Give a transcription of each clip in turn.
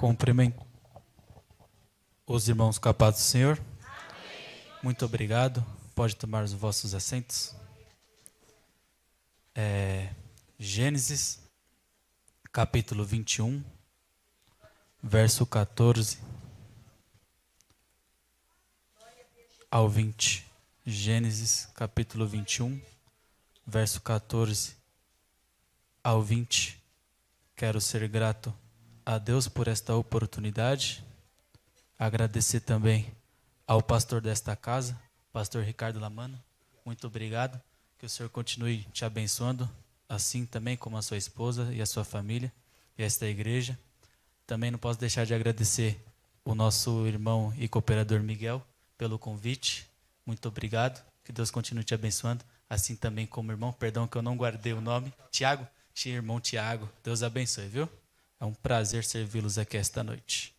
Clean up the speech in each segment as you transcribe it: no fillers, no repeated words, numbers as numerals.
Cumprimento os irmãos com a paz do Senhor. Muito obrigado. Pode tomar os vossos assentos. Gênesis, capítulo 21, verso 14 ao 20. Gênesis, capítulo 21, verso 14 ao 20. Quero ser grato a Deus por esta oportunidade. Agradecer também ao pastor desta casa, pastor Ricardo Lamano. Muito obrigado. Que o Senhor continue te abençoando, assim também como a sua esposa e a sua família e esta igreja. Também não posso deixar de agradecer o nosso irmão e cooperador Miguel pelo convite. Muito obrigado. Que Deus continue te abençoando, assim também como irmão. Perdão que eu não guardei o nome. Tiago, irmão Tiago. Deus abençoe, viu? É um prazer servi-los aqui esta noite.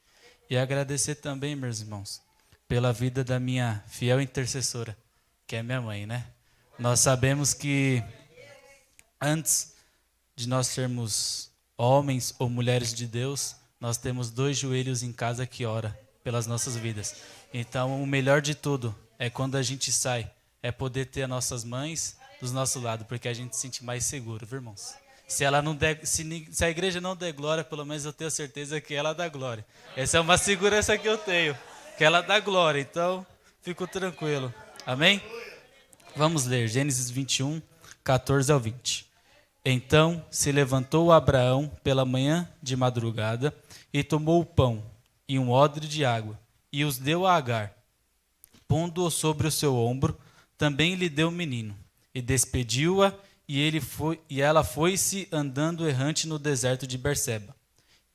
E agradecer também, meus irmãos, pela vida da minha fiel intercessora, que é minha mãe, né? Nós sabemos que antes de nós sermos homens ou mulheres de Deus, nós temos 2 joelhos em casa que ora pelas nossas vidas. Então, o melhor de tudo é quando a gente sai, é poder ter as nossas mães do nosso lado, porque a gente se sente mais seguro, viu, irmãos? Se ela não der, se a igreja não der glória, pelo menos eu tenho certeza que ela dá glória. Essa é uma segurança que eu tenho, que ela dá glória. Então, fico tranquilo. Amém? Vamos ler Gênesis 21, 14 ao 20. Então se levantou Abraão pela manhã de madrugada e tomou o pão e um odre de água e os deu a Agar. Pondo-o sobre o seu ombro, também lhe deu o menino e despediu-a. E ela foi-se andando errante no deserto de Berseba.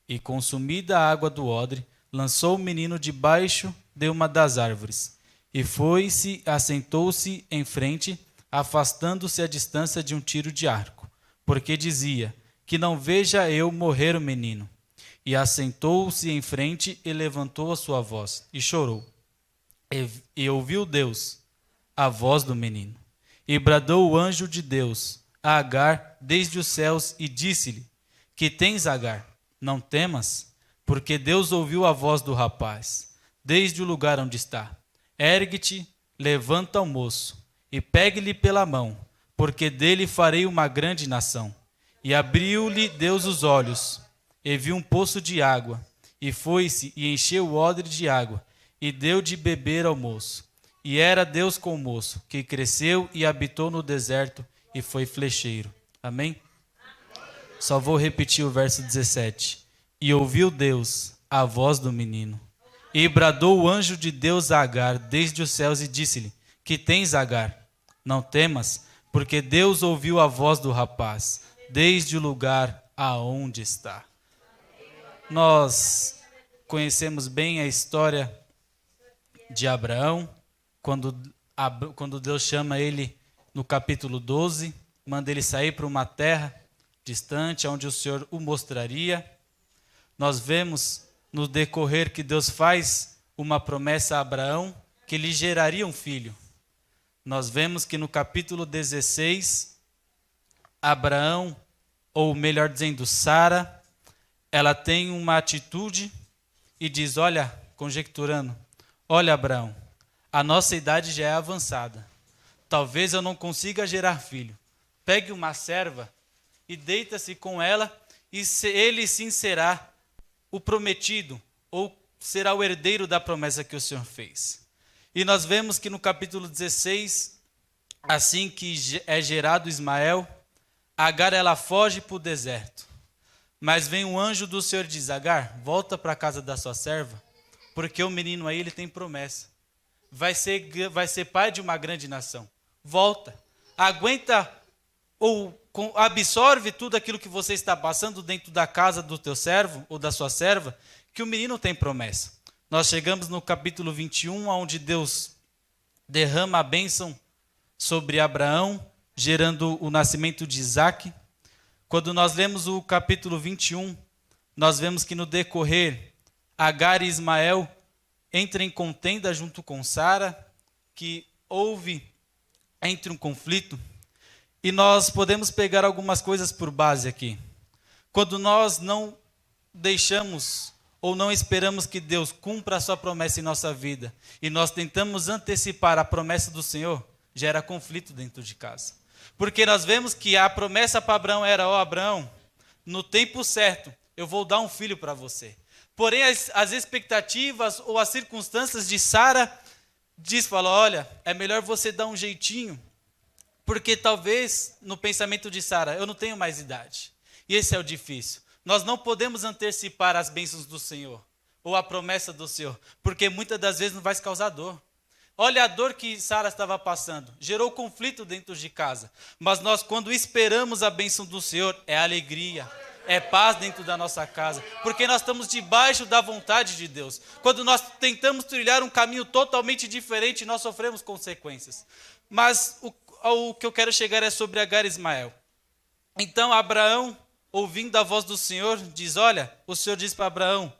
E consumida a água do odre, lançou o menino debaixo de uma das árvores. E foi-se, assentou-se em frente, afastando-se a distância de um tiro de arco, porque dizia: que não veja eu morrer o menino. E assentou-se em frente e levantou a sua voz, e chorou. E ouviu Deus a voz do menino. E bradou o anjo de Deus a Agar desde os céus e disse-lhe: que tens, Agar? Não temas, porque Deus ouviu a voz do rapaz, desde o lugar onde está. Ergue-te, levanta o moço, e pegue-lhe pela mão, porque dele farei uma grande nação. E abriu-lhe Deus os olhos, e viu um poço de água, e foi-se e encheu o odre de água, e deu de beber ao moço. E era Deus com o moço, que cresceu e habitou no deserto, e foi flecheiro. Amém? Só vou repetir o verso 17. E ouviu Deus a voz do menino. E bradou o anjo de Deus a Agar desde os céus e disse-lhe: que tens, Agar? Não temas, porque Deus ouviu a voz do rapaz, desde o lugar aonde está. Nós conhecemos bem a história de Abraão, quando Deus chama ele no capítulo 12, manda ele sair para uma terra distante, onde o Senhor o mostraria. Nós vemos no decorrer que Deus faz uma promessa a Abraão, que lhe geraria um filho. Nós vemos que no capítulo 16, Abraão, ou melhor dizendo, Sara, ela tem uma atitude e diz: olha, conjecturando, olha, Abraão, a nossa idade já é avançada. Talvez eu não consiga gerar filho. Pegue uma serva e deita-se com ela, e ele sim será o prometido, ou será o herdeiro da promessa que o Senhor fez. E nós vemos que no capítulo 16, assim que é gerado Ismael, Agar ela foge para o deserto. Mas vem um anjo do Senhor e diz: Agar, volta para a casa da sua serva, porque o menino aí ele tem promessa. Vai ser pai de uma grande nação. Volta, aguenta ou absorve tudo aquilo que você está passando dentro da casa do teu servo ou da sua serva, que o menino tem promessa. Nós chegamos no capítulo 21, onde Deus derrama a bênção sobre Abraão, gerando o nascimento de Isaque. Quando nós lemos o capítulo 21, nós vemos que no decorrer, Agar e Ismael entram em contenda junto com Sara, que houve entre um conflito. E nós podemos pegar algumas coisas por base aqui. Quando nós não deixamos ou não esperamos que Deus cumpra a sua promessa em nossa vida, e nós tentamos antecipar a promessa do Senhor, gera conflito dentro de casa. Porque nós vemos que a promessa para Abraão era: ó Abraão, no tempo certo, eu vou dar um filho para você. Porém, as expectativas ou as circunstâncias de Sara falou: olha, é melhor você dar um jeitinho, porque talvez no pensamento de Sara, eu não tenho mais idade. E esse é o difícil. Nós não podemos antecipar as bênçãos do Senhor, ou a promessa do Senhor, porque muitas das vezes não vai causar dor. Olha a dor que Sara estava passando, gerou conflito dentro de casa. Mas nós, quando esperamos a bênção do Senhor, é alegria, é paz dentro da nossa casa, porque nós estamos debaixo da vontade de Deus. Quando nós tentamos trilhar um caminho totalmente diferente, nós sofremos consequências. Mas o que eu quero chegar é sobre Agar e Ismael. Então Abraão, ouvindo a voz do Senhor, diz: olha, o Senhor diz para Abraão,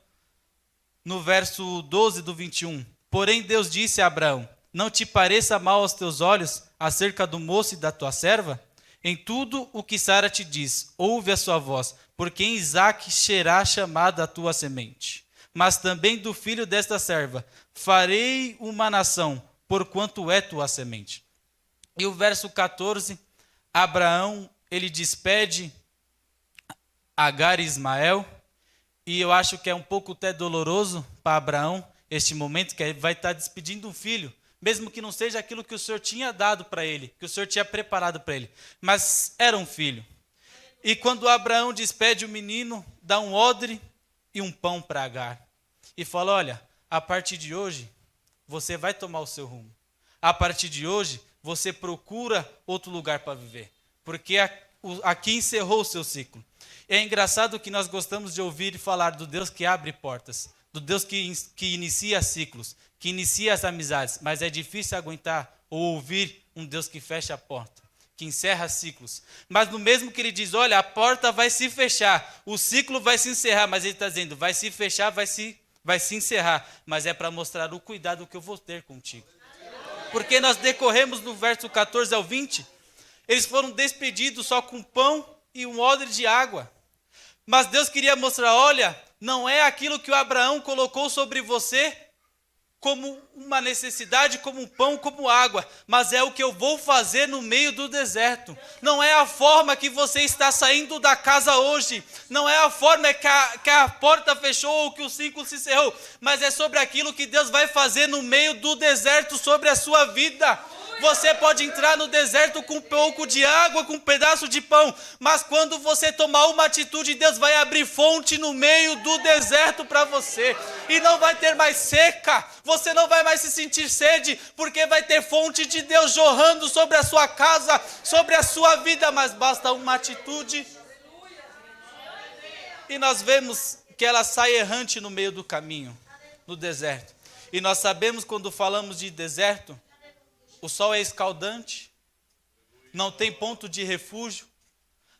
no verso 12 do 21, porém Deus disse a Abraão: não te pareça mal aos teus olhos acerca do moço e da tua serva? Em tudo o que Sara te diz, ouve a sua voz, porque em Isaque será chamada a tua semente. Mas também do filho desta serva farei uma nação, porquanto é tua semente. E o verso 14, Abraão, ele despede Agar e Ismael, e eu acho que é um pouco até doloroso para Abraão este momento, que ele vai estar despedindo um filho, mesmo que não seja aquilo que o Senhor tinha dado para ele, que o Senhor tinha preparado para ele, mas era um filho. E quando Abraão despede o menino, dá um odre e um pão para Agar, e fala: olha, a partir de hoje, você vai tomar o seu rumo. A partir de hoje, você procura outro lugar para viver, porque aqui encerrou o seu ciclo. É engraçado que nós gostamos de ouvir falar do Deus que abre portas, do Deus que inicia ciclos, que inicia as amizades, mas é difícil aguentar ou ouvir um Deus que fecha a porta, que encerra ciclos. Mas no mesmo que ele diz: olha, a porta vai se fechar, o ciclo vai se encerrar, mas ele está dizendo: vai se fechar, vai se encerrar, mas é para mostrar o cuidado que eu vou ter contigo. Porque nós decorremos no verso 14 ao 20, eles foram despedidos só com pão e um odre de água. Mas Deus queria mostrar: olha, não é aquilo que o Abraão colocou sobre você como uma necessidade, como um pão, como água, mas é o que eu vou fazer no meio do deserto. Não é a forma que você está saindo da casa hoje, não é a forma que a porta fechou ou que o ciclo se encerrou, mas é sobre aquilo que Deus vai fazer no meio do deserto sobre a sua vida. Você pode entrar no deserto com um pouco de água, com um pedaço de pão, mas quando você tomar uma atitude, Deus vai abrir fonte no meio do deserto para você, e não vai ter mais seca, você não vai mais se sentir sede, porque vai ter fonte de Deus jorrando sobre a sua casa, sobre a sua vida, mas basta uma atitude. E nós vemos que ela sai errante no meio do caminho, no deserto, e nós sabemos, quando falamos de deserto, o sol é escaldante, não tem ponto de refúgio,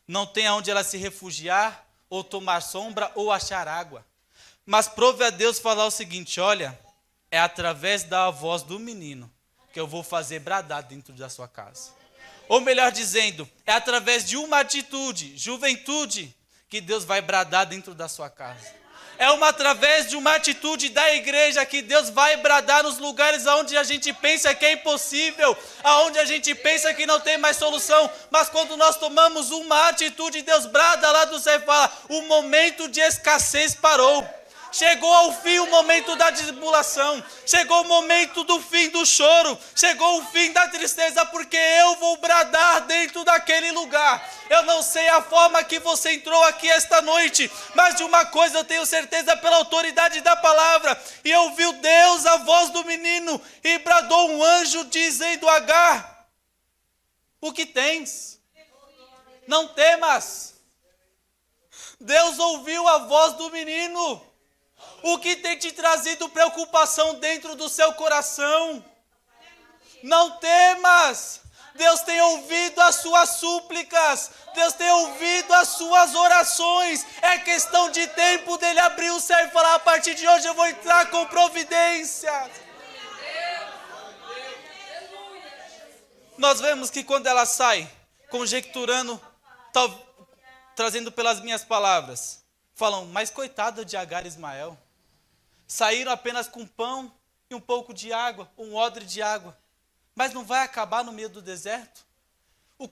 não tem aonde ela se refugiar, ou tomar sombra, ou achar água. Mas prove a Deus falar o seguinte: olha, é através da voz do menino que eu vou fazer bradar dentro da sua casa. Ou melhor dizendo, é através de uma atitude, juventude, que Deus vai bradar dentro da sua casa. É através de uma atitude da igreja que Deus vai bradar nos lugares onde a gente pensa que é impossível, aonde a gente pensa que não tem mais solução, mas quando nós tomamos uma atitude, Deus brada lá do céu e fala: o momento de escassez parou. Chegou ao fim o momento da tribulação, chegou o momento do fim do choro, chegou o fim da tristeza, porque eu vou bradar dentro daquele lugar. Eu não sei a forma que você entrou aqui esta noite, mas de uma coisa eu tenho certeza pela autoridade da palavra, e ouviu Deus a voz do menino, e bradou um anjo dizendo: Agar, o que tens? Não temas. Deus ouviu a voz do menino. O que tem te trazido preocupação dentro do seu coração? Não temas. Deus tem ouvido as suas súplicas. Deus tem ouvido as suas orações. É questão de tempo dele abrir o céu e falar: a partir de hoje eu vou entrar com providência. Nós vemos que quando ela sai, conjecturando, trazendo pelas minhas palavras, falam: mas coitado de Agar e Ismael. Saíram apenas com pão e um pouco de água, um odre de água. Mas não vai acabar no meio do deserto?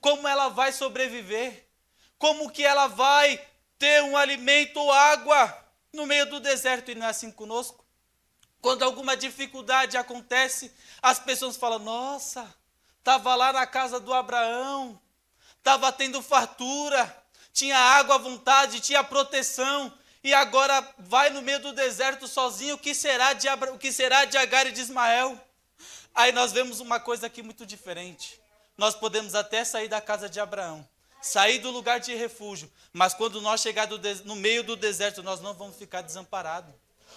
Como ela vai sobreviver? Como que ela vai ter um alimento ou água no meio do deserto? E não é assim conosco? Quando alguma dificuldade acontece, as pessoas falam, nossa, estava lá na casa do Abraão, estava tendo fartura, tinha água à vontade, tinha proteção, e agora vai no meio do deserto sozinho, o que será de Agar e de Ismael? Aí nós vemos uma coisa aqui muito diferente. Nós podemos até sair da casa de Abraão, sair do lugar de refúgio, mas quando nós chegarmos no meio do deserto, nós não vamos ficar desamparados.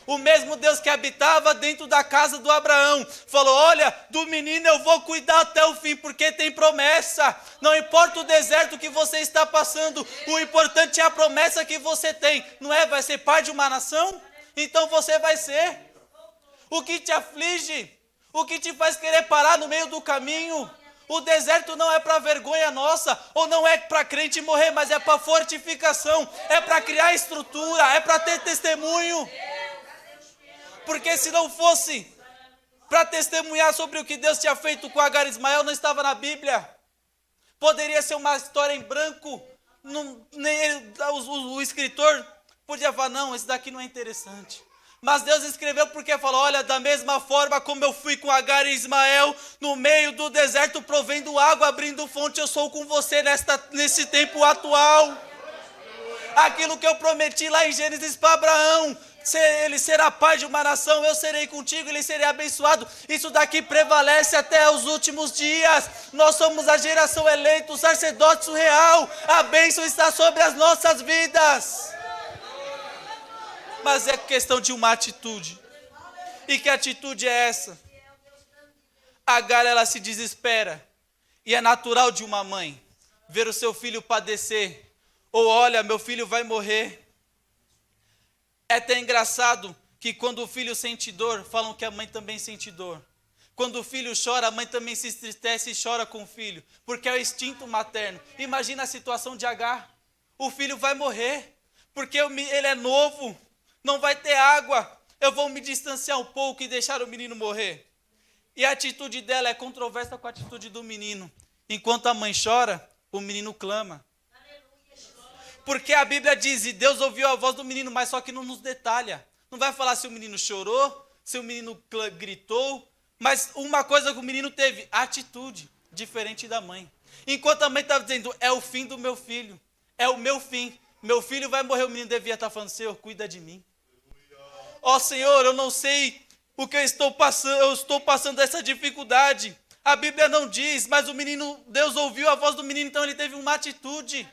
O mesmo Deus que habitava dentro da casa do Abraão, falou, olha, do menino eu vou cuidar até o fim, porque tem promessa. Não importa o deserto que você está passando, o importante é a promessa que você tem. Não é? Vai ser pai de uma nação? Então você vai ser. O que te aflige? O que te faz querer parar no meio do caminho? O deserto não é para vergonha nossa, ou não é para crente morrer, mas é para fortificação, é para criar estrutura, é para ter testemunho. Porque se não fosse para testemunhar sobre o que Deus tinha feito com Agar e Ismael, não estava na Bíblia. Poderia ser uma história em branco. O escritor podia falar, não, esse daqui não é interessante. Mas Deus escreveu porque falou, olha, da mesma forma como eu fui com Agar e Ismael, no meio do deserto, provendo água, abrindo fonte, eu sou com você nesse tempo atual. Aquilo que eu prometi lá em Gênesis para Abraão, ele será pai de uma nação, eu serei contigo, ele será abençoado. Isso daqui prevalece até os últimos dias. Nós somos a geração eleita, o sacerdócio real. A bênção está sobre as nossas vidas. Mas é questão de uma atitude. E que atitude é essa? Agar, ela se desespera. E é natural de uma mãe ver o seu filho padecer. Ou olha, meu filho vai morrer. É até engraçado que quando o filho sente dor, falam que a mãe também sente dor. Quando o filho chora, a mãe também se entristece e chora com o filho, porque é o instinto materno. Imagina a situação de Agar. O filho vai morrer, porque ele é novo, não vai ter água. Eu vou me distanciar um pouco e deixar o menino morrer. E a atitude dela é controversa com a atitude do menino. Enquanto a mãe chora, o menino clama. Porque a Bíblia diz, e Deus ouviu a voz do menino, mas só que não nos detalha. Não vai falar se o menino chorou, se o menino gritou, mas uma coisa que o menino teve, atitude, diferente da mãe. Enquanto a mãe estava dizendo, é o fim do meu filho, é o meu fim, meu filho vai morrer, o menino devia estar falando, Senhor, cuida de mim. Ó Senhor, eu não sei o que eu estou passando essa dificuldade. A Bíblia não diz, mas o menino, Deus ouviu a voz do menino, então ele teve uma atitude.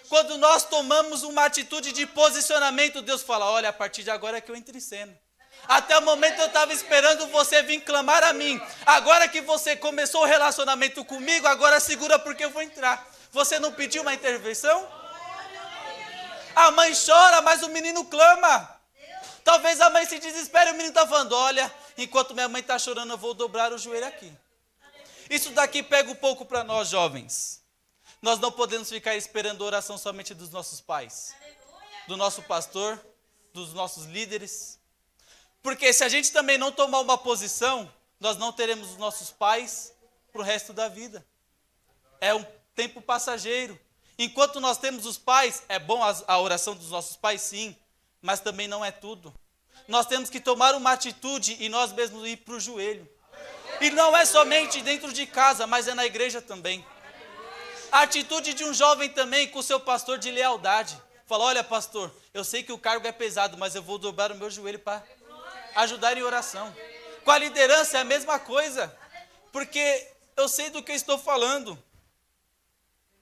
Quando nós tomamos uma atitude de posicionamento, Deus fala, olha, a partir de agora é que eu entro em cena. Até o momento eu estava esperando você vir clamar a mim. Agora que você começou o relacionamento comigo, agora segura porque eu vou entrar. Você não pediu uma intervenção? A mãe chora, mas o menino clama. Talvez a mãe se desespere e o menino está falando, olha, enquanto minha mãe está chorando, eu vou dobrar o joelho aqui. Isso daqui pega um pouco para nós, jovens. Nós não podemos ficar esperando a oração somente dos nossos pais, do nosso pastor, dos nossos líderes. Porque se a gente também não tomar uma posição, nós não teremos os nossos pais para o resto da vida. É um tempo passageiro. Enquanto nós temos os pais, é bom a oração dos nossos pais, sim, mas também não é tudo. Nós temos que tomar uma atitude e nós mesmos ir para o joelho. E não é somente dentro de casa, mas é na igreja também. A atitude de um jovem também com o seu pastor de lealdade. Fala, olha pastor, eu sei que o cargo é pesado, mas eu vou dobrar o meu joelho para ajudar em oração. Com a liderança é a mesma coisa, porque eu sei do que eu estou falando.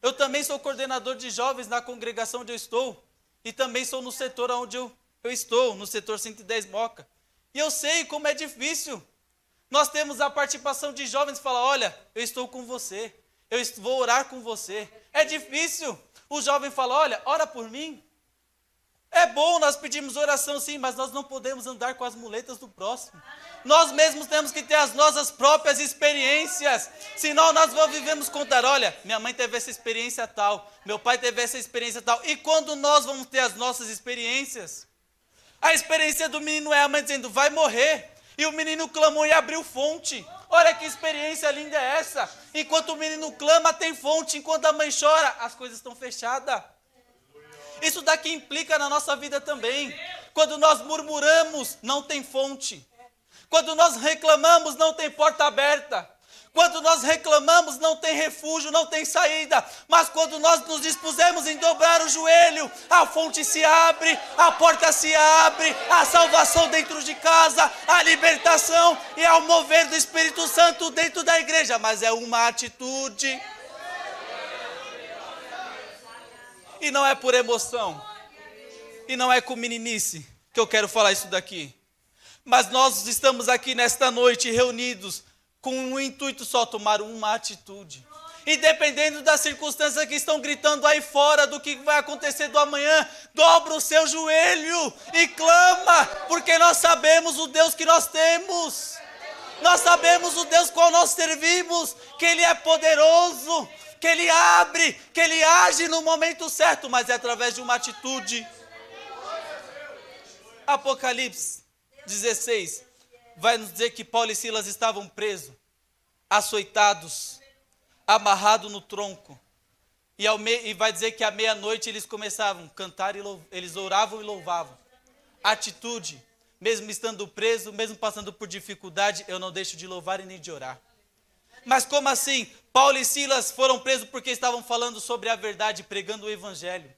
Eu também sou coordenador de jovens na congregação onde eu estou, e também sou no setor onde eu estou, no setor 110 Moca. E eu sei como é difícil. Nós temos a participação de jovens que falam, olha, eu estou com você. Eu vou orar com você. É difícil. O jovem fala, olha, ora por mim. É bom, nós pedimos oração sim, mas nós não podemos andar com as muletas do próximo. Nós mesmos temos que ter as nossas próprias experiências. Senão nós vivemos contar, olha, minha mãe teve essa experiência tal, meu pai teve essa experiência tal. E quando nós vamos ter as nossas experiências? A experiência do menino é a mãe dizendo, vai morrer. E o menino clamou e abriu fonte. Olha que experiência linda é essa. Enquanto o menino clama, tem fonte. Enquanto a mãe chora, as coisas estão fechadas. Isso daqui implica na nossa vida também. Quando nós murmuramos, não tem fonte. Quando nós reclamamos, não tem porta aberta. Quando nós reclamamos, não tem refúgio, não tem saída. Mas quando nós nos dispusemos em dobrar o joelho, a fonte se abre, a porta se abre, a salvação dentro de casa, a libertação e ao mover do Espírito Santo dentro da igreja. Mas é uma atitude. E não é por emoção. E não é com meninice que eu quero falar isso daqui. Mas nós estamos aqui nesta noite reunidos com um intuito só, tomar uma atitude. E dependendo das circunstâncias que estão gritando aí fora, do que vai acontecer do amanhã, dobra o seu joelho e clama, porque nós sabemos o Deus que nós temos. Nós sabemos o Deus qual nós servimos, que Ele é poderoso, que Ele abre, que Ele age no momento certo, mas é através de uma atitude. Apocalipse 16 vai nos dizer que Paulo e Silas estavam presos, açoitados, amarrados no tronco. E vai dizer que à meia-noite eles começavam a cantar, eles oravam e louvavam. Atitude, mesmo estando preso, mesmo passando por dificuldade, eu não deixo de louvar e nem de orar. Mas como assim? Paulo e Silas foram presos porque estavam falando sobre a verdade, pregando o evangelho.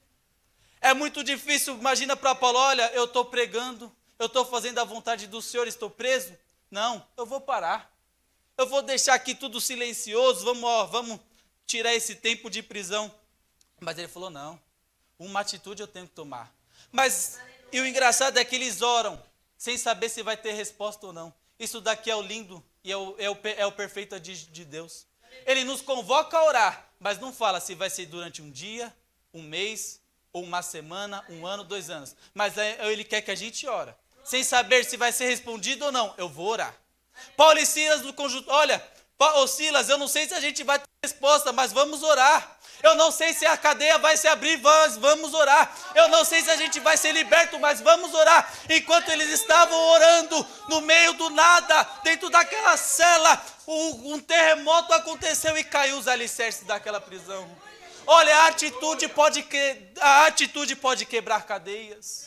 É muito difícil, imagina para Paulo, olha, eu estou pregando, eu estou fazendo a vontade do Senhor, estou preso? Não, eu vou parar. Eu vou deixar aqui tudo silencioso, vamos tirar esse tempo de prisão. Mas ele falou, não, uma atitude eu tenho que tomar. E o engraçado é que eles oram, sem saber se vai ter resposta ou não. Isso daqui é o lindo e é o perfeito de Deus. Ele nos convoca a orar, mas não fala se vai ser durante um dia, um mês, ou uma semana, um ano, 2 anos. Mas ele quer que a gente ora. Sem saber se vai ser respondido ou não, eu vou orar. Paulo e Silas no conjunto, olha, Silas, eu não sei se a gente vai ter resposta, mas vamos orar. Eu não sei se a cadeia vai se abrir, mas vamos orar. Eu não sei se a gente vai ser liberto, mas vamos orar. Enquanto eles estavam orando, no meio do nada, dentro daquela cela, um terremoto aconteceu e caiu os alicerces daquela prisão. Olha, a atitude pode quebrar cadeias.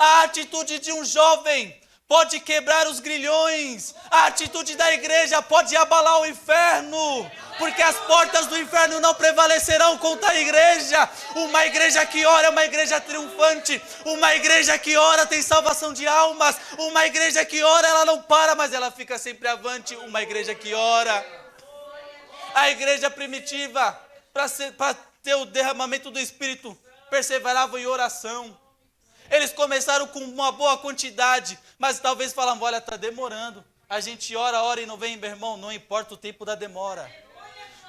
A atitude de um jovem pode quebrar os grilhões. A atitude da igreja pode abalar o inferno, porque as portas do inferno não prevalecerão contra a igreja. Uma igreja que ora é uma igreja triunfante. Uma igreja que ora tem salvação de almas. Uma igreja que ora, ela não para, mas ela fica sempre avante. Uma igreja que ora. A igreja primitiva, para ter o derramamento do Espírito, perseverava em oração. Eles começaram com uma boa quantidade, mas talvez falavam, olha, está demorando. A gente ora e não vem, meu irmão, não importa o tempo da demora.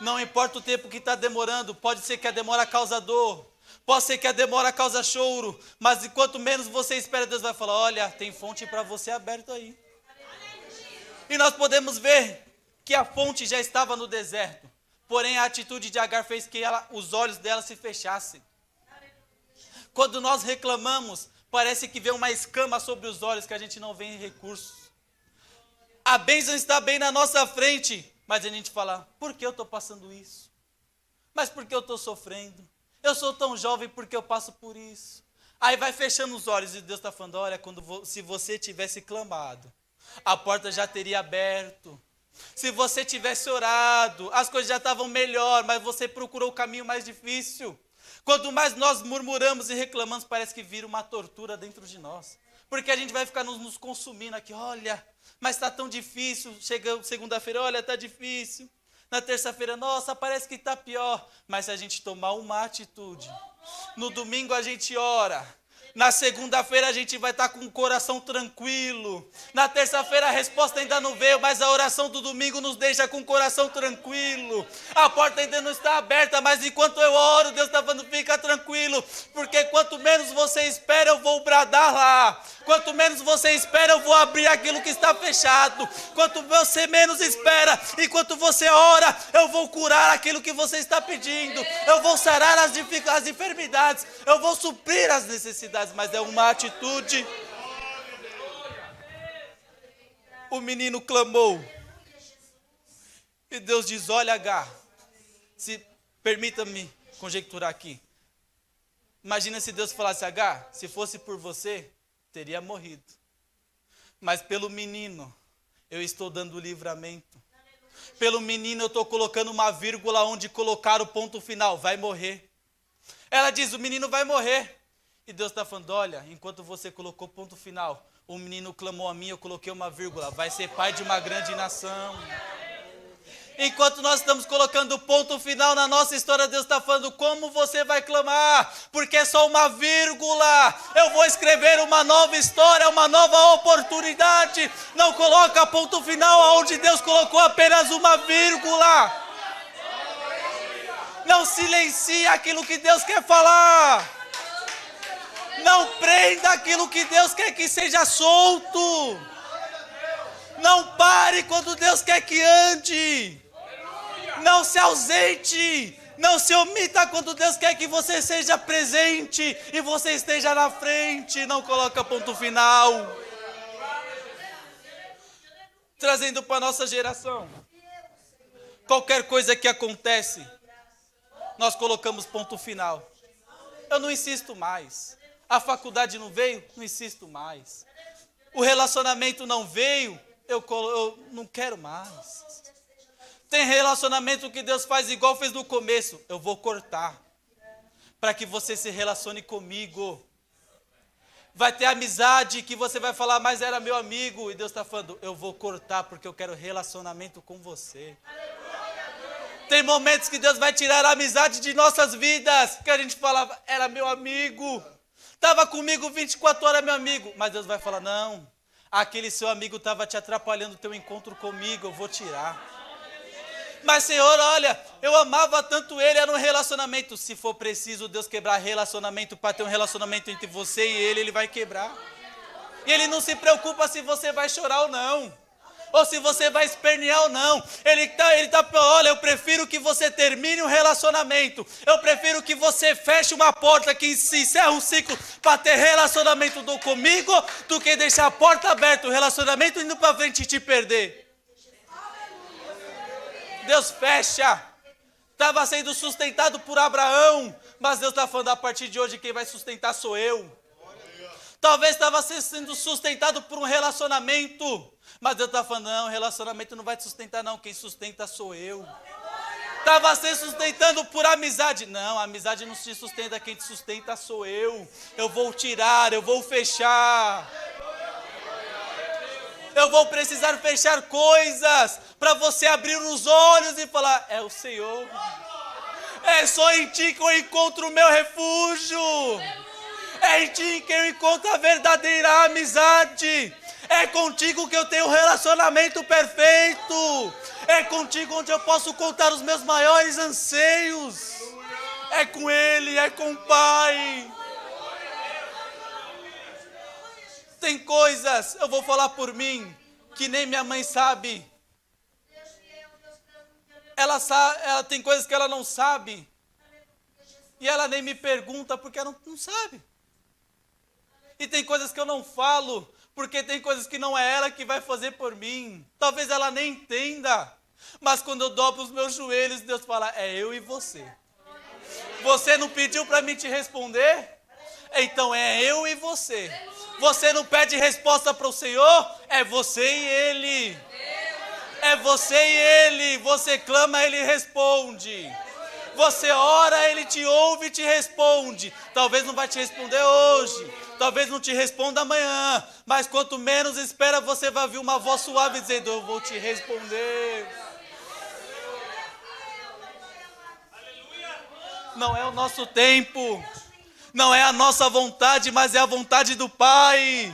Não importa o tempo que está demorando, pode ser que a demora causa dor, pode ser que a demora causa choro, mas enquanto menos você espera, Deus vai falar, olha, tem fonte para você aberto aí. E nós podemos ver que a fonte já estava no deserto, porém a atitude de Agar fez que os olhos dela se fechassem. Quando nós reclamamos, parece que vem uma escama sobre os olhos que a gente não vê em recursos. A bênção está bem na nossa frente, mas a gente fala, por que eu estou passando isso? Mas por que eu estou sofrendo? Eu sou tão jovem porque eu passo por isso. Aí vai fechando os olhos e Deus está falando, olha, se você tivesse clamado, a porta já teria aberto. Se você tivesse orado, as coisas já estavam melhor, mas você procurou o caminho mais difícil. Quanto mais nós murmuramos e reclamamos, parece que vira uma tortura dentro de nós. Porque a gente vai ficar nos consumindo aqui, olha, mas está tão difícil. Chega segunda-feira, olha, está difícil. Na terça-feira, nossa, parece que está pior. Mas se a gente tomar uma atitude, no domingo a gente ora. Na segunda-feira a gente vai estar com o coração tranquilo. Na terça-feira a resposta ainda não veio, mas a oração do domingo nos deixa com o coração tranquilo. A porta ainda não está aberta, mas enquanto eu oro, Deus está falando, fica tranquilo. Porque quanto menos você espera, eu vou bradar lá. Quanto menos você espera, eu vou abrir aquilo que está fechado. Quanto você menos espera, enquanto você ora, eu vou curar aquilo que você está pedindo. Eu vou sarar as enfermidades. Eu vou suprir as necessidades. Mas é uma atitude. O menino clamou. E Deus diz, olha, Agar, permita-me conjecturar aqui. Imagina se Deus falasse, Agar, se fosse por você, teria morrido. Mas pelo menino, eu estou dando o livramento. Pelo menino, eu estou colocando uma vírgula onde colocar o ponto final. Vai morrer. Ela diz, o menino vai morrer. E Deus está falando, olha, enquanto você colocou ponto final, o menino clamou a mim, eu coloquei uma vírgula. Vai ser pai de uma grande nação. Enquanto nós estamos colocando o ponto final na nossa história, Deus está falando como você vai clamar, porque é só uma vírgula. Eu vou escrever uma nova história, uma nova oportunidade. Não coloca ponto final onde Deus colocou apenas uma vírgula. Não silencie aquilo que Deus quer falar. Não prenda aquilo que Deus quer que seja solto. Não pare quando Deus quer que ande. Não se ausente. Não se omita quando Deus quer que você seja presente e você esteja na frente. Não coloca ponto final. Trazendo para a nossa geração. Qualquer coisa que acontece, nós colocamos ponto final. Eu não insisto mais. A faculdade não veio? Não insisto mais. O relacionamento não veio? Eu não quero mais. Tem relacionamento que Deus faz igual fez no começo. Eu vou cortar. Para que você se relacione comigo. Vai ter amizade que você vai falar, mas era meu amigo. E Deus está falando, eu vou cortar porque eu quero relacionamento com você. Tem momentos que Deus vai tirar a amizade de nossas vidas. Que a gente falava, era meu amigo. Estava comigo 24 horas, meu amigo. Mas Deus vai falar, não. Aquele seu amigo estava te atrapalhando o teu encontro comigo, eu vou tirar. Mas Senhor, olha, eu amava tanto ele, era um relacionamento. Se for preciso Deus quebrar relacionamento para ter um relacionamento entre você e ele vai quebrar. E ele não se preocupa se você vai chorar ou não. Ou se você vai espernear ou não. Ele tá, olha, eu prefiro que você termine um relacionamento. Eu prefiro que você feche uma porta, que se encerra um ciclo para ter relacionamento comigo, do que deixar a porta aberta, o relacionamento indo para frente e te perder. Deus fecha. Estava sendo sustentado por Abraão, mas Deus está falando, a partir de hoje quem vai sustentar sou eu. Talvez estava sendo sustentado por um relacionamento, mas Deus está falando, não, o relacionamento não vai te sustentar não, quem sustenta sou eu. Estava se sustentando por amizade, não, a amizade não se sustenta, quem te sustenta sou eu. Eu vou tirar, eu vou fechar. Eu vou precisar fechar coisas para você abrir os olhos e falar, é o Senhor. É só em ti que eu encontro o meu refúgio. É em ti que eu encontro a verdadeira amizade. É contigo que eu tenho um relacionamento perfeito. É contigo onde eu posso contar os meus maiores anseios. É com Ele, é com o Pai. Tem coisas, eu vou falar por mim, que nem minha mãe sabe. Ela tem coisas que ela não sabe. E ela nem me pergunta porque ela não sabe. E tem coisas que eu não falo, porque tem coisas que não é ela que vai fazer por mim. Talvez ela nem entenda. Mas quando eu dobro os meus joelhos, Deus fala, é eu e você. Você não pediu para mim te responder? Então é eu e você. Você não pede resposta para o Senhor? É você e Ele. É você e Ele. Você clama, Ele responde. Você ora, Ele te ouve e te responde. Talvez não vai te responder hoje. Talvez não te responda amanhã. Mas quanto menos espera, você vai ouvir uma voz suave dizendo, eu vou te responder. Não é o nosso tempo. Não é a nossa vontade, mas é a vontade do Pai.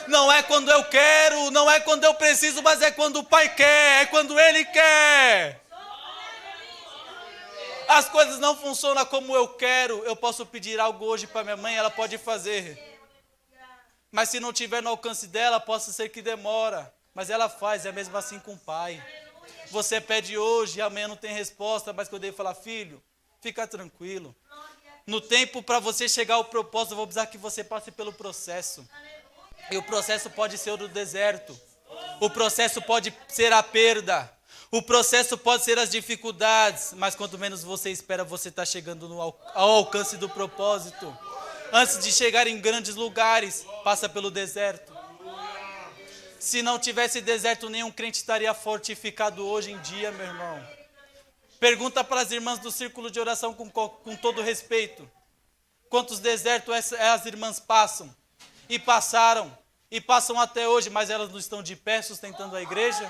Não é quando eu quero, não é quando eu preciso, mas é quando o Pai quer, é quando Ele quer. As coisas não funcionam como eu quero. Eu posso pedir algo hoje para minha mãe, ela pode fazer. Mas se não tiver no alcance dela, possa ser que demora. Mas ela faz, é mesmo assim com o Pai. Você pede hoje e amanhã não tem resposta, mas quando ele falar, filho, fica tranquilo. No tempo para você chegar ao propósito, eu vou precisar que você passe pelo processo. E o processo pode ser o do deserto. O processo pode ser a perda. O processo pode ser as dificuldades. Mas quanto menos você espera, você está chegando ao alcance do propósito. Antes de chegar em grandes lugares, passa pelo deserto. Se não tivesse deserto, nenhum crente estaria fortificado hoje em dia, meu irmão. Pergunta para as irmãs do círculo de oração com todo respeito. Quantos desertos as irmãs passam? E passaram. E passam até hoje, mas elas não estão de pé sustentando a igreja?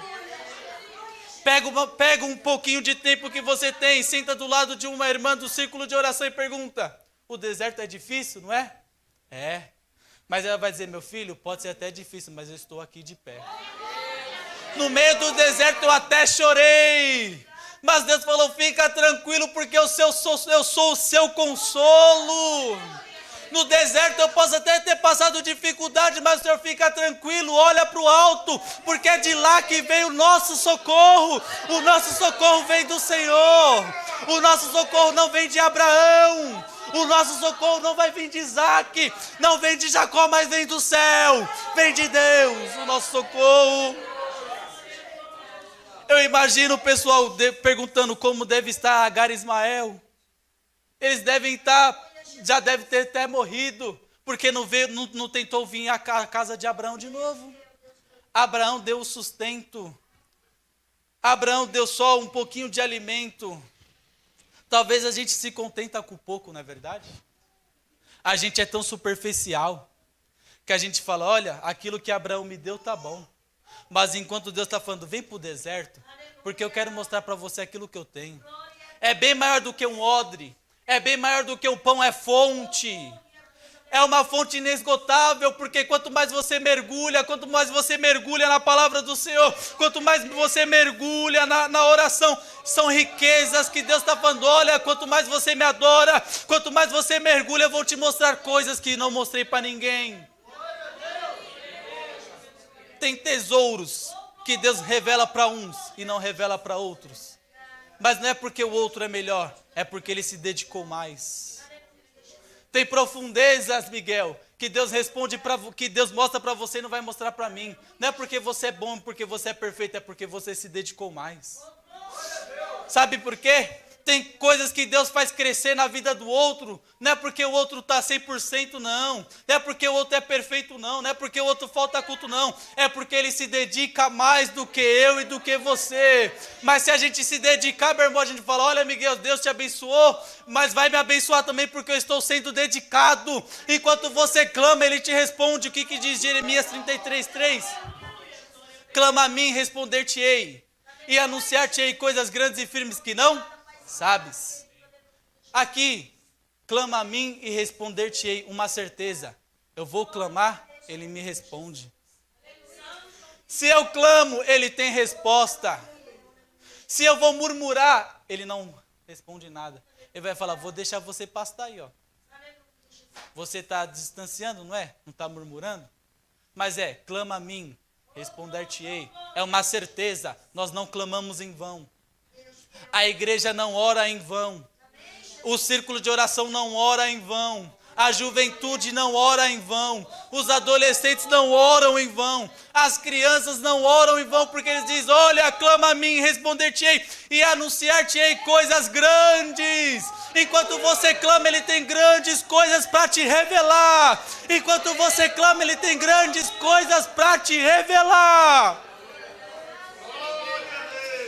Pega um pouquinho de tempo que você tem, senta do lado de uma irmã do círculo de oração e pergunta, o deserto é difícil, não é? É. Mas ela vai dizer, meu filho, pode ser até difícil, mas eu estou aqui de pé. No meio do deserto eu até chorei. Mas Deus falou, fica tranquilo, porque eu sou o seu consolo. No deserto eu posso até ter passado dificuldade, mas o Senhor fica tranquilo, olha para o alto, porque é de lá que vem o nosso socorro. O nosso socorro vem do Senhor. O nosso socorro não vem de Abraão. O nosso socorro não vai vir de Isaac, não vem de Jacó, mas vem do céu. Vem de Deus, o nosso socorro. Eu imagino o pessoal perguntando como deve estar Agar e Ismael. Eles devem estar, já devem ter até morrido, porque não tentou vir à casa de Abraão de novo. Abraão deu o sustento. Abraão deu só um pouquinho de alimento. Talvez a gente se contenta com pouco, não é verdade? A gente é tão superficial que a gente fala, olha, aquilo que Abraão me deu tá bom. Mas enquanto Deus está falando, vem para o deserto, porque eu quero mostrar para você aquilo que eu tenho. É bem maior do que um odre, é bem maior do que um pão, é fonte. É uma fonte inesgotável, porque quanto mais você mergulha na palavra do Senhor, quanto mais você mergulha na oração, são riquezas que Deus está falando, olha, quanto mais você me adora, quanto mais você mergulha, eu vou te mostrar coisas que não mostrei para ninguém. Tem tesouros que Deus revela para uns e não revela para outros. Mas não é porque o outro é melhor, é porque ele se dedicou mais. Tem profundezas, Miguel, que Deus que Deus mostra para você e não vai mostrar para mim. Não é porque você é bom, porque você é perfeito, é porque você se dedicou mais. Sabe por quê? Tem coisas que Deus faz crescer na vida do outro, não é porque o outro está 100% não, não é porque o outro é perfeito não é porque o outro falta culto não, é porque ele se dedica mais do que eu e do que você. Mas se a gente se dedicar, meu irmão, a gente fala, olha Miguel, Deus te abençoou, mas vai me abençoar também porque eu estou sendo dedicado. Enquanto você clama, Ele te responde. O que diz Jeremias 33:3? Clama a mim, responder-te-ei, e anunciar-te-ei coisas grandes e firmes que não sabes. Aqui, clama a mim e responder-te-ei, uma certeza. Eu vou clamar, Ele me responde. Se eu clamo, Ele tem resposta. Se eu vou murmurar, Ele não responde nada. Ele vai falar, vou deixar você pastar aí, ó. Você está distanciando, não é? Não está murmurando? Mas clama a mim, responder-te-ei. É uma certeza, nós não clamamos em vão. A igreja não ora em vão. O círculo de oração não ora em vão. A juventude não ora em vão. Os adolescentes não oram em vão. As crianças não oram em vão, porque eles dizem, olha, clama a mim, responder-te-ei e anunciar-te-ei coisas grandes. Enquanto você clama, Ele tem grandes coisas para te revelar. Enquanto você clama, Ele tem grandes coisas para te revelar.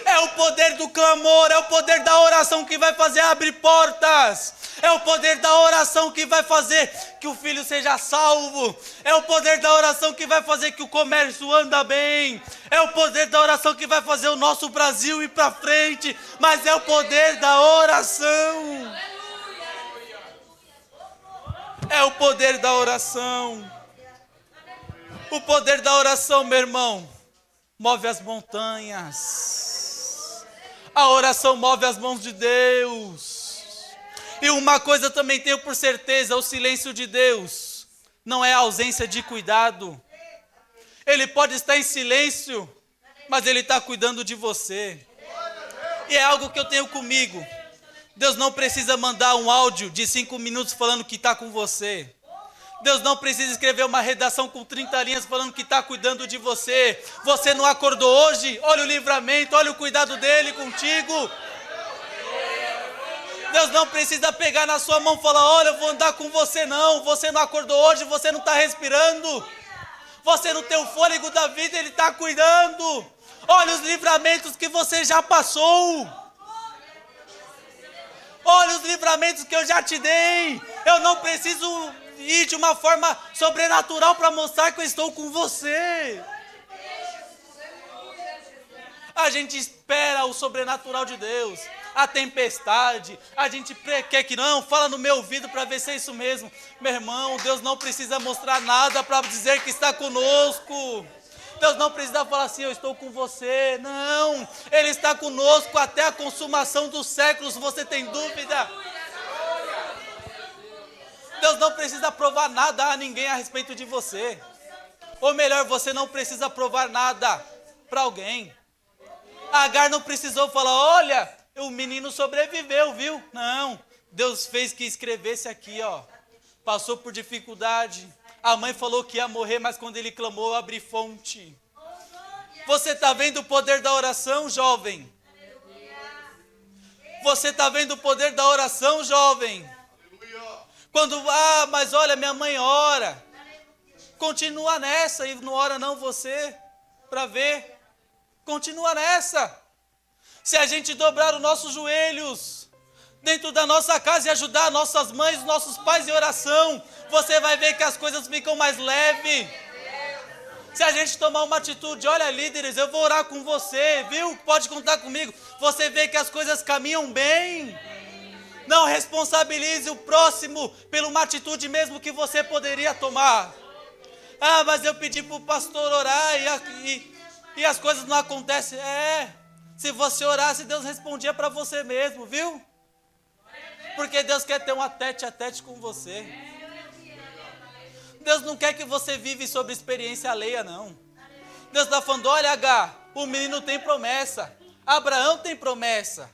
É o poder do clamor, é o poder da oração que vai fazer abrir portas. É o poder da oração que vai fazer que o filho seja salvo. É o poder da oração que vai fazer que o comércio anda bem. É o poder da oração que vai fazer o nosso Brasil ir para frente. Mas é o poder da oração. É o poder da oração. O poder da oração, meu irmão, move as montanhas. A oração move as mãos de Deus. E uma coisa também tenho por certeza, o silêncio de Deus não é ausência de cuidado. Ele pode estar em silêncio, mas Ele está cuidando de você. E é algo que eu tenho comigo. Deus não precisa mandar um áudio de 5 minutos falando que está com você. Deus não precisa escrever uma redação com 30 linhas falando que está cuidando de você. Você não acordou hoje? Olha o livramento, olha o cuidado dele contigo. Deus não precisa pegar na sua mão e falar, olha, eu vou andar com você não. Você não acordou hoje, você não está respirando. Você não tem o fôlego da vida, Ele está cuidando. Olha os livramentos que você já passou. Olha os livramentos que eu já te dei. Eu não preciso ir de uma forma sobrenatural para mostrar que eu estou com você. A gente espera o sobrenatural de Deus. A tempestade, a gente quer que não, fala no meu ouvido para ver se é isso mesmo. Meu irmão, Deus não precisa mostrar nada para dizer que está conosco. Deus não precisa falar assim, eu estou com você. Não, Ele está conosco até a consumação dos séculos. Você tem dúvida? Deus não precisa provar nada a ninguém a respeito de você. Ou melhor, você não precisa provar nada para alguém. Agar não precisou falar, olha, o menino sobreviveu, viu? Não, Deus fez que escrevesse aqui, ó. Passou por dificuldade. A mãe falou que ia morrer, mas quando ele clamou, eu abri fonte. Você está vendo o poder da oração, jovem? Você está vendo o poder da oração, jovem? Quando, mas olha, minha mãe ora. Continua nessa e não ora não você, para ver. Continua nessa. Se a gente dobrar os nossos joelhos dentro da nossa casa e ajudar nossas mães, nossos pais em oração, você vai ver que as coisas ficam mais leves. Se a gente tomar uma atitude, olha líderes, eu vou orar com você, viu? Pode contar comigo. Você vê que as coisas caminham bem. Não responsabilize o próximo por uma atitude mesmo que você poderia tomar. Mas eu pedi para o pastor orar e as coisas não acontecem. Se você orasse, Deus respondia para você mesmo, viu? Porque Deus quer ter um tete a tete com você. Deus não quer que você vive sobre experiência alheia, não. Deus está falando, olha, Agar, o menino tem promessa. Abraão tem promessa.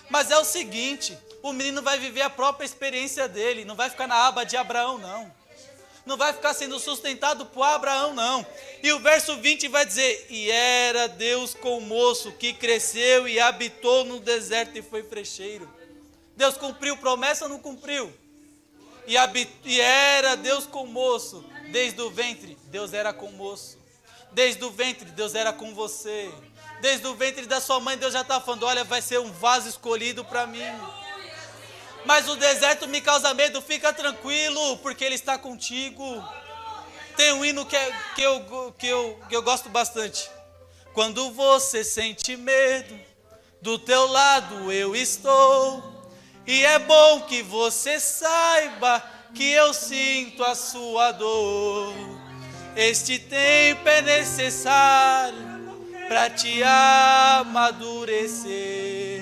Mas é o seguinte, o menino vai viver a própria experiência dele, não vai ficar na aba de Abraão, não. Não vai ficar sendo sustentado por Abraão, não. E o verso 20 vai dizer, e era Deus com o moço que cresceu e habitou no deserto e foi frecheiro. Deus cumpriu promessa ou não cumpriu? E era Deus com o moço, desde o ventre, Deus era com o moço. Desde o ventre, Deus era com você. Desde o ventre da sua mãe, Deus já está falando, olha, vai ser um vaso escolhido para mim. Mas o deserto me causa medo, fica tranquilo, porque Ele está contigo. Tem um hino que eu gosto bastante. Quando você sente medo, do teu lado eu estou. E é bom que você saiba que eu sinto a sua dor. Este tempo é necessário para te amadurecer.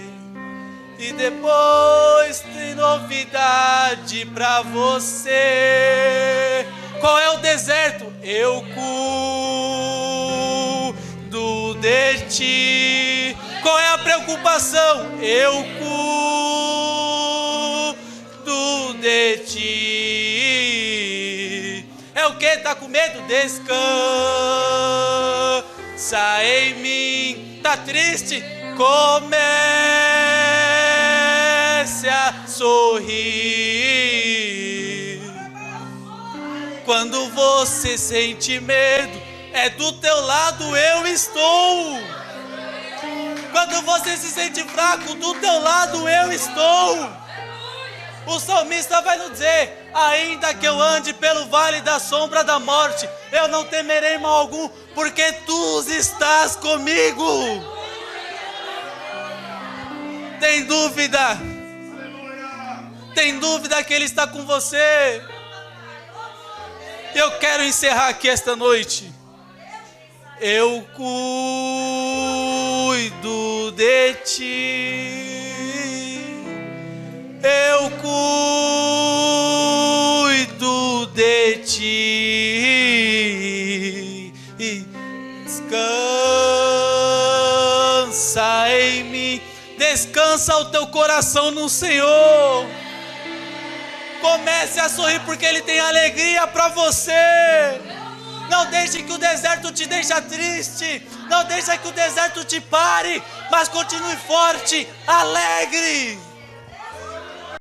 E depois tem novidade para você. Qual é o deserto? Eu cuido de ti. Qual é a preocupação? Eu cuido de ti. É o que? Está com medo? Descansa em mim. Está triste? Comece a sorrir. Quando você sente medo, é do teu lado eu estou. Quando você se sente fraco, do teu lado eu estou. O salmista vai nos dizer, ainda que eu ande pelo vale da sombra da morte, eu não temerei mal algum, porque tu estás comigo. Tem dúvida? Tem dúvida que Ele está com você? Eu quero encerrar aqui esta noite. Eu cuido de ti. Eu cuido de ti. Descansa em mim. Descansa o teu coração no Senhor. Comece a sorrir porque Ele tem alegria para você. Não deixe que o deserto te deixe triste. Não deixe que o deserto te pare. Mas continue forte, alegre.